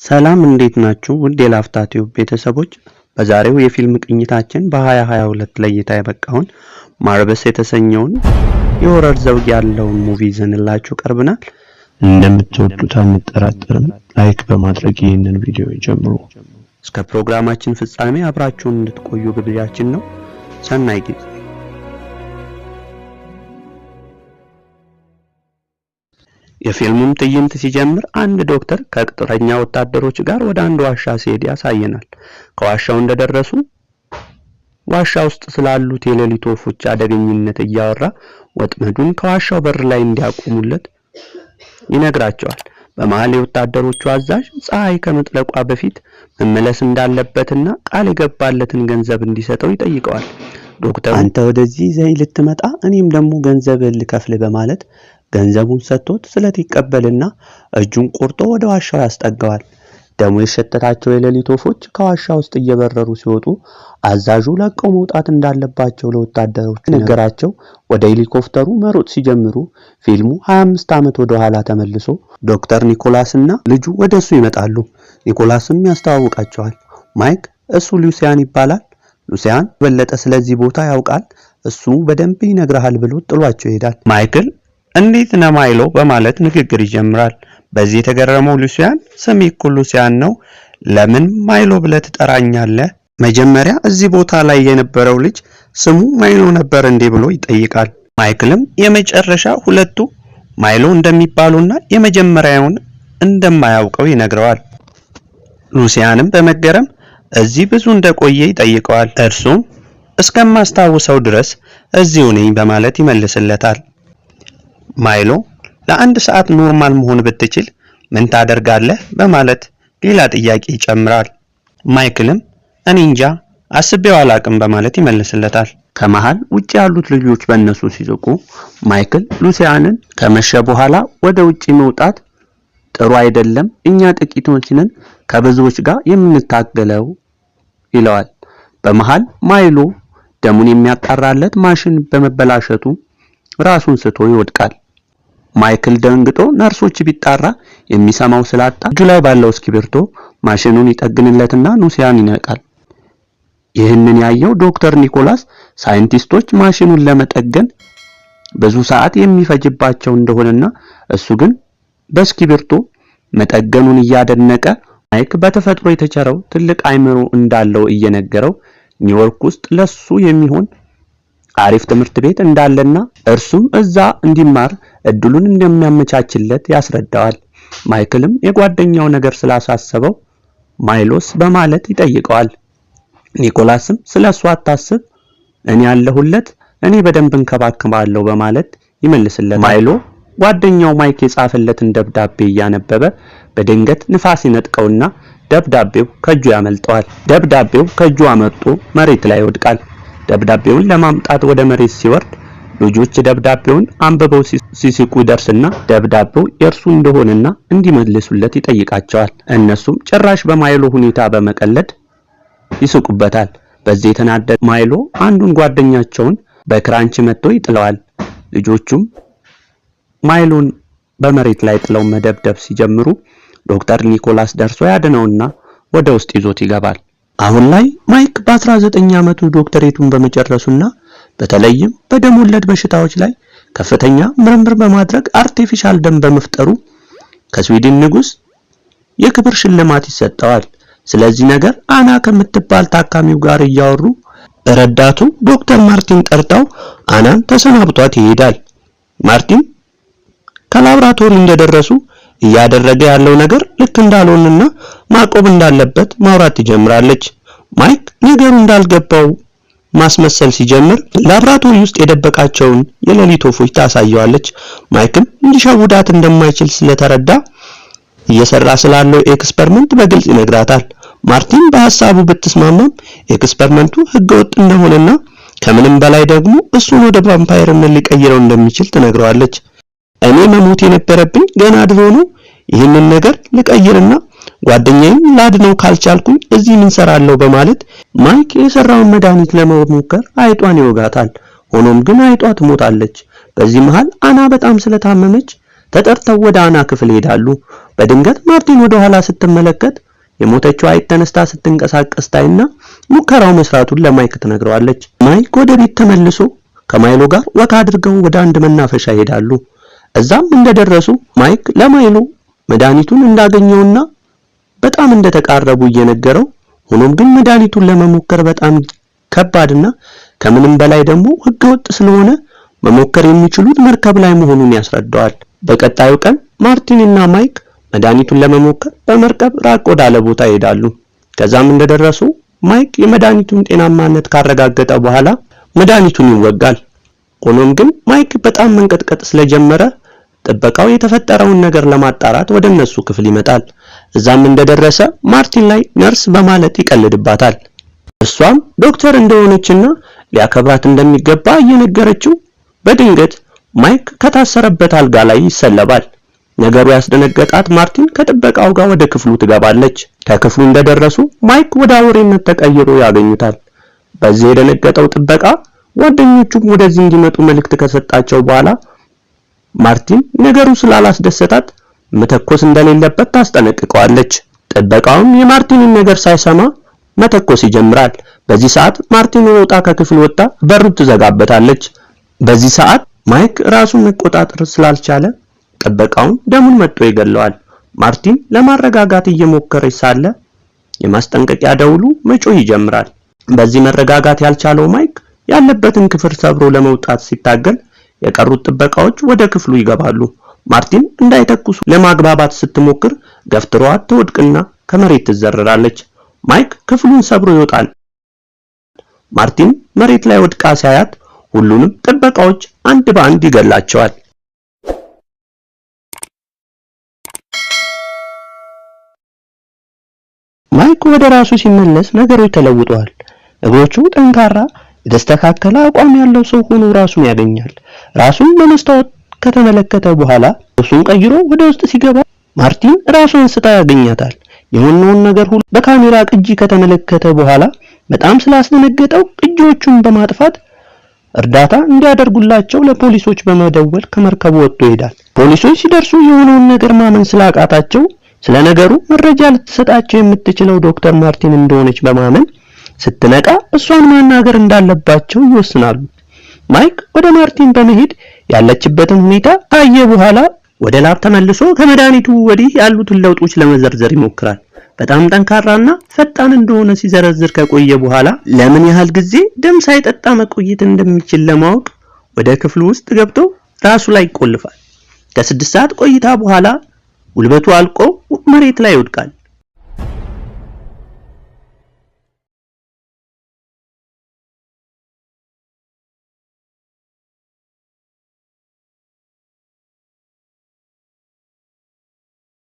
ሰላም እንዴት ናችሁ? ውድ የላፍታ ቲዩብ ቤተሰቦች በዛሬው የፊልም ቅኝታችን በ2022 ለእይታ የበቃውን ማርበስ የተሰኘውን የሆረር ዘውግ ያለውን ሙቪ ይዘንላችሁ ቀርበናል። እንደምትወዱት አንጠራጠርም። ላይክ በማድረግ ይህንን ቪዲዮ ጀምሩ። እስከ ፕሮግራማችን ፍጻሜ አብራችሁን እንድትቆዩ ግብዣችን ነው። ሰናይ ጊዜ። የፊልሙም ትዕይንት ሲጀምር አንድ ዶክተር ከቅጥረኛ ወታደሮች ጋር ወደ አንድ ዋሻ ሲሄድ ያሳየናል። ከዋሻው እንደደረሱ ዋሻ ውስጥ ስላሉት የሌሊት ወፎች አደገኝነት እያወራ ወጥመዱን ከዋሻው በር ላይ እንዲያቆሙለት ይነግራቸዋል። በመሃል የወታደሮቹ አዛዥ ፀሐይ ከመጥለቋ በፊት መመለስ እንዳለበትና ቃል የገባለትን ገንዘብ እንዲሰጠው ይጠይቀዋል። ዶክተሩ አንተ ወደዚህ ዘይ ልትመጣ እኔም ደግሞ ገንዘብ ልከፍል በማለት ገንዘቡን ሰጥቶት ስለት ይቀበልና እጁን ቆርጦ ወደ ዋሻው ያስጠጋዋል። ደሙ የሸተታቸው የሌሊት ወፎች ከዋሻ ውስጥ እየበረሩ ሲወጡ አዛዡ ለቀው መውጣት እንዳለባቸው ለወታደሮቹ ነገራቸው። ወደ ሄሊኮፕተሩ መሮጥ ሲጀምሩ ፊልሙ 25 ዓመት ወደ ኋላ ተመልሶ ዶክተር ኒኮላስና ልጁ ወደሱ ይመጣሉ። ኒኮላስም ያስተዋውቃቸዋል። ማይክ እሱ ሉሲያን ይባላል። ሉሲያን በለጠ ስለዚህ ቦታ ያውቃል፣ እሱ በደንብ ይነግራል ብሎ ጥሏቸው ይሄዳል። ማይክል እንዴት ነው ማይሎ በማለት ንግግር ይጀምራል። በዚህ የተገረመው ሉሲያን ስሜ እኮ ሉሲያን ነው፣ ለምን ማይሎ ብለህ ትጠራኛለህ? መጀመሪያ እዚህ ቦታ ላይ የነበረው ልጅ ስሙ ማይሎ ነበር እንዴ ብሎ ይጠይቃል። ማይክልም የመጨረሻ ሁለቱ ማይሎ እንደሚባሉና የመጀመሪያውን እንደማያውቀው ይነግረዋል። ሉሲያንም በመገረም እዚህ ብዙ እንደቆየ ይጠይቀዋል። እርሱም እስከማስታውሰው ድረስ እዚሁ ነኝ በማለት ይመልስለታል። ማይሎ ለአንድ ሰዓት ኖርማል መሆን ብትችል ምን ታደርጋለህ በማለት ሌላ ጥያቄ ይጨምራል። ማይክልም እኔ እንጃ አስቤው አላቅም በማለት ይመልስለታል። ከመሃል ውጪ ያሉት ልጆች በእነሱ ሲስቁ ማይክል ሉሲያንን ከመሸ በኋላ ወደ ውጪ መውጣት ጥሩ አይደለም፣ እኛ ጥቂቶች ነን ከብዙዎች ጋር የምንታገለው ይለዋል። በመሃል ማይሎ ደሙን የሚያጣራለት ማሽን በመበላሸቱ ራሱን ስቶ ይወድቃል። ማይክል ደንግጦ ነርሶች ቢጣራ የሚሰማው ስላጣ እጁ ላይ ባለው እስክሪብቶ ማሽኑን ይጠግንለትና ሉሲያን ይነቃል። ይህንን ያየው ዶክተር ኒኮላስ ሳይንቲስቶች ማሽኑን ለመጠገን ብዙ ሰዓት የሚፈጅባቸው እንደሆነና እሱ ግን በእስክሪብቶ መጠገኑን እያደነቀ ማይክ በተፈጥሮ የተቸረው ትልቅ አይምሮ እንዳለው እየነገረው ኒውዮርክ ውስጥ ለሱ የሚሆን አሪፍ ትምህርት ቤት እንዳለና እርሱም እዛ እንዲማር እድሉን እንደሚያመቻችለት ያስረዳዋል። ማይክልም የጓደኛው ነገር ስላሳሰበው ማይሎስ በማለት ይጠይቀዋል። ኒኮላስም ስለሱ አታስብ፣ እኔ ያለሁለት፣ እኔ በደንብ እንከባከባለሁ በማለት ይመልስለታል። ማይሎ ጓደኛው ማይክ የጻፈለትን ደብዳቤ እያነበበ በድንገት ንፋስ ይነጥቀውና ደብዳቤው ከእጁ ያመልጠዋል። ደብዳቤው ከእጁ አመልጦ መሬት ላይ ይወድቃል። ደብዳቤውን ለማምጣት ወደ መሬት ሲወርድ ልጆች ደብዳቤውን አንብበው ሲስቁ ደርስና ደብዳቤው የእርሱ እንደሆነና እንዲመልሱለት ይጠይቃቸዋል። እነሱም ጭራሽ በማይሎ ሁኔታ በመቀለድ ይስቁበታል። በዚህ የተናደደ ማይሎ አንዱን ጓደኛቸውን በክራንች መጥቶ ይጥለዋል። ልጆቹም ማይሎን በመሬት ላይ ጥለው መደብደብ ሲጀምሩ ዶክተር ኒኮላስ ደርሶ ያድነውና ወደ ውስጥ ይዞት ይገባል። አሁን ላይ ማይክ በ19 ዓመቱ ዶክተሬቱን በመጨረሱና በተለይም በደም ወለድ በሽታዎች ላይ ከፍተኛ ምርምር በማድረግ አርቲፊሻል ደም በመፍጠሩ ከስዊድን ንጉስ የክብር ሽልማት ይሰጠዋል። ስለዚህ ነገር አና ከምትባል ታካሚው ጋር እያወሩ ረዳቱ ዶክተር ማርቲን ጠርታው አናን ተሰናብቷት ይሄዳል። ማርቲን ከላብራቶሪ እንደደረሱ እያደረገ ያለው ነገር ልክ እንዳልሆነና ማቆም እንዳለበት ማውራት ትጀምራለች። ማይክ ነገሩ እንዳልገባው ማስመሰል ሲጀምር ላብራቶሪ ውስጥ የደበቃቸውን የሌሊት ወፎች ታሳየዋለች። ማይክም እንዲሸውዳት እንደማይችል ስለተረዳ እየሰራ ስላለው ኤክስፐሪመንት በግልጽ ይነግራታል። ማርቲን በሐሳቡ ብትስማማም ኤክስፐሪመንቱ ህገወጥ እንደሆነና ከምንም በላይ ደግሞ እሱን ወደ ቫምፓየርነት ሊቀይረው እንደሚችል ትነግረዋለች። እኔ መሞት የነበረብኝ ገና ድሮ ነው። ይህንን ነገር ልቀይርና ጓደኛዬን ላድነው ካልቻልኩኝ እዚህ ምን ሰራለሁ በማለት ማይክ የሰራውን መድኃኒት ለመሞከር አይጧን ይወጋታል። ሆኖም ግን አይጧ ትሞታለች። በዚህ መሃል አና በጣም ስለታመመች ተጠርተው ወደ አና ክፍል ሄዳሉ። በድንገት ማርቲን ወደ ኋላ ስትመለከት የሞተችው አይጥ ተነስታ ስትንቀሳቀስ ታይና ሙከራው መስራቱን ለማይክ ትነግረዋለች። ማይክ ወደ ቤት ተመልሶ ከማይሎ ጋር ወክ አድርገው ወደ አንድ መናፈሻ ይሄዳሉ። እዛም እንደደረሱ ማይክ ለማይሎ መድኃኒቱን እንዳገኘውና በጣም እንደተቃረቡ እየነገረው ሆኖም ግን መድኃኒቱን ለመሞከር በጣም ከባድና ከምንም በላይ ደግሞ ህገወጥ ስለሆነ መሞከር የሚችሉት መርከብ ላይ መሆኑን ያስረዳዋል። በቀጣዩ ቀን ማርቲን እና ማይክ መድኃኒቱን ለመሞከር በመርከብ ራቅ ወዳለ ቦታ ይሄዳሉ። ከዛም እንደደረሱ ማይክ የመድኃኒቱን ጤናማነት ካረጋገጠ በኋላ መድኃኒቱን ይወጋል። ሆኖም ግን ማይክ በጣም መንቀጥቀጥ ስለጀመረ ጥበቃው የተፈጠረውን ነገር ለማጣራት ወደ እነሱ ክፍል ይመጣል። እዛም እንደደረሰ ማርቲን ላይ ነርስ በማለት ይቀልድባታል። እሷም ዶክተር እንደሆነችና ሊያከብራት እንደሚገባ እየነገረችው በድንገት ማይክ ከታሰረበት አልጋ ላይ ይሰለባል። ነገሩ ያስደነገጣት ማርቲን ከጥበቃው ጋር ወደ ክፍሉ ትገባለች። ከክፍሉ እንደደረሱ ማይክ ወደ አውሬነት ተቀይሮ ያገኙታል። በዚህ የደነገጠው ጥበቃ ጓደኞቹም ወደዚህ እንዲመጡ መልእክት ከሰጣቸው በኋላ ማርቲን ነገሩ ስላላስደሰታት መተኮስ እንደሌለበት ታስጠነቅቀዋለች። ጥበቃውም የማርቲንን ነገር ሳይሰማ መተኮስ ይጀምራል። በዚህ ሰዓት ማርቲን ሮጣ ከክፍል ወጣ በሩ ትዘጋበታለች። በዚህ ሰዓት ማይክ ራሱን መቆጣጠር ስላልቻለ ጥበቃውን ደሙን መጥቶ ይገለዋል። ማርቲን ለማረጋጋት እየሞከረች ሳለ የማስጠንቀቂያ ደውሉ መጮህ ይጀምራል። በዚህ መረጋጋት ያልቻለው ማይክ ያለበትን ክፍል ሰብሮ ለመውጣት ሲታገል የቀሩት ጥበቃዎች ወደ ክፍሉ ይገባሉ። ማርቲን እንዳይተኩሱ ለማግባባት ስትሞክር ገፍትሯት ትወድቅና ከመሬት ትዘረራለች። ማይክ ክፍሉን ሰብሮ ይወጣል። ማርቲን መሬት ላይ ወድቃ ሲያያት ሁሉንም ጥበቃዎች አንድ በአንድ ይገላቸዋል። ማይክ ወደ ራሱ ሲመለስ ነገሮች ተለውጠዋል። እግሮቹ ጠንካራ የተስተካከለ አቋም ያለው ሰው ሆኖ ራሱን ያገኛል። ራሱን በመስታወት ከተመለከተ በኋላ እሱን ቀይሮ ወደ ውስጥ ሲገባ ማርቲን ራሱን ስታ ያገኛታል። የሆነውን ነገር ሁሉ በካሜራ ቅጂ ከተመለከተ በኋላ በጣም ስላስደነገጠው ቅጂዎቹን በማጥፋት እርዳታ እንዲያደርጉላቸው ለፖሊሶች በመደወል ከመርከቡ ወጥቶ ይሄዳል። ፖሊሶች ሲደርሱ የሆነውን ነገር ማመን ስላቃታቸው ስለነገሩ መረጃ ልትሰጣቸው የምትችለው ዶክተር ማርቲን እንደሆነች በማመን ስትነቃ እሷን ማናገር እንዳለባቸው ይወስናሉ። ማይክ ወደ ማርቲን በመሄድ ያለችበትን ሁኔታ ካየ በኋላ ወደ ላብ ተመልሶ ከመድኃኒቱ ወዲህ ያሉትን ለውጦች ለመዘርዘር ይሞክራል። በጣም ጠንካራና ፈጣን እንደሆነ ሲዘረዝር ከቆየ በኋላ ለምን ያህል ጊዜ ደም ሳይጠጣ መቆየት እንደሚችል ለማወቅ ወደ ክፍሉ ውስጥ ገብቶ ራሱ ላይ ይቆልፋል። ከ6 ሰዓት ቆይታ በኋላ ጉልበቱ አልቆ መሬት ላይ ይወድቃል።